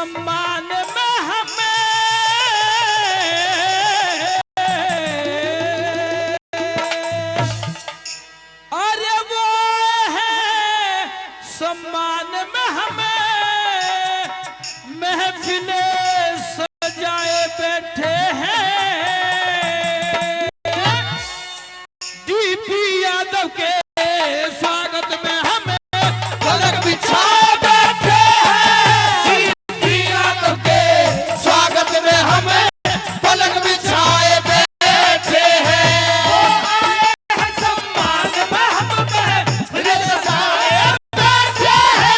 सम्मान में हमें अरे वो है सम्मान में हमें महफिले सजाए बैठे हैं डीपी यादव के स्वागत में हमें पलक बिछाए बैठे हैं डीपी यादव के स्वागत में हमें पलक बिछाए बैठे हैं वो आए हैं सम्मान में हमें महफिले सजाए बैठे हैं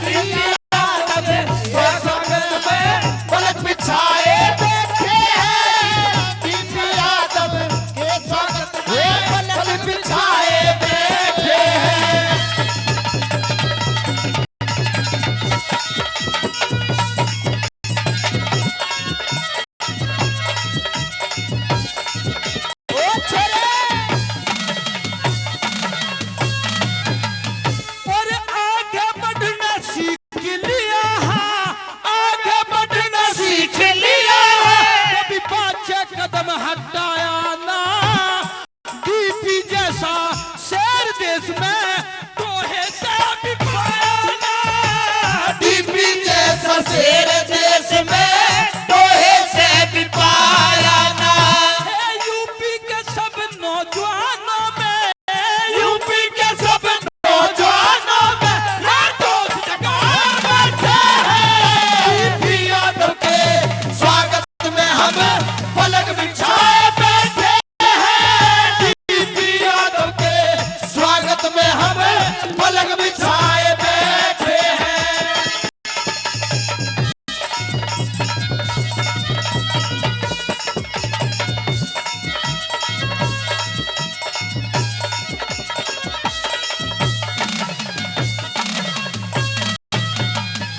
डीपी यादव के स्वागत में पलक बिछाए बैठे हैं डीपी यादव के स्वागत में पलक बिछाए बैठे हैं। ओ छोरे और आगे बढ़ना सीख लिया आगे बढ़ना सीख लिया कभी पाछे कदम हटाया ना डीपी जैसा शेर देश में तोहे से भी पाया ना डीपी जैसा शेर देश में तोहे से भी पाया ना यूपी के सब नौजवानों में यूपी के सब नौजवानों में दोस्त जगा बैठे हैं डीपी यादव के स्वागत में हम पलक बिछाए बैठे हैं डीपी यादव के स्वागत में हम पलक बिछाए बैठे हैं।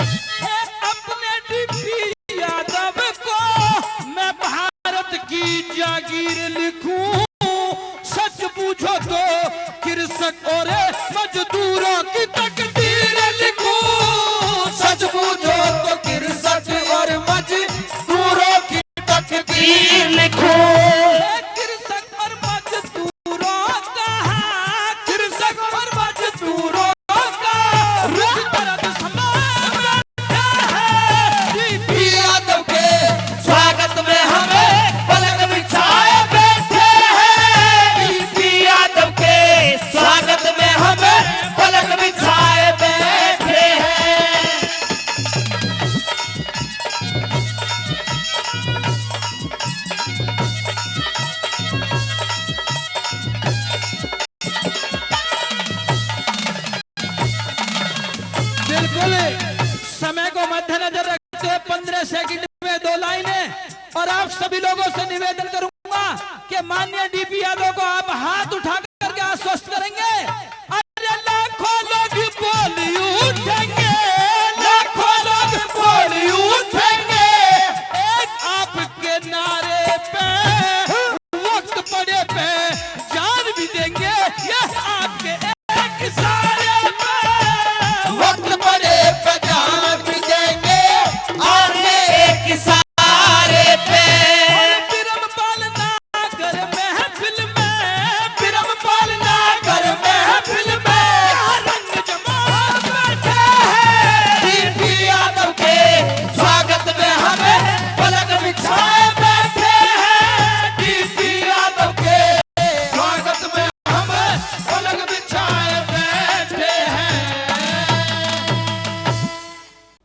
अपने डीपी यादव को मैं भारत की जागीर लिखूं सच पूछो तो कृषक और मजदूरों की तकदीर लिखूं सच पूछो तो कृषक और मजदूरों की तकदीर लिखूं कृषक और मजदूरों का कृषक और मजदूरों का रुख दर्द समान डीपी यादव के स्वागत में हमें पलक बिछाए बैठे हैं डीपी यादव के स्वागत में हमें पलक बिछाए बैठे हैं। बिल्कुल समय को मद्देनजर रखते 15 सेकंड में 2 लाइनें और आप सभी लोगों से निवेदन करूंगा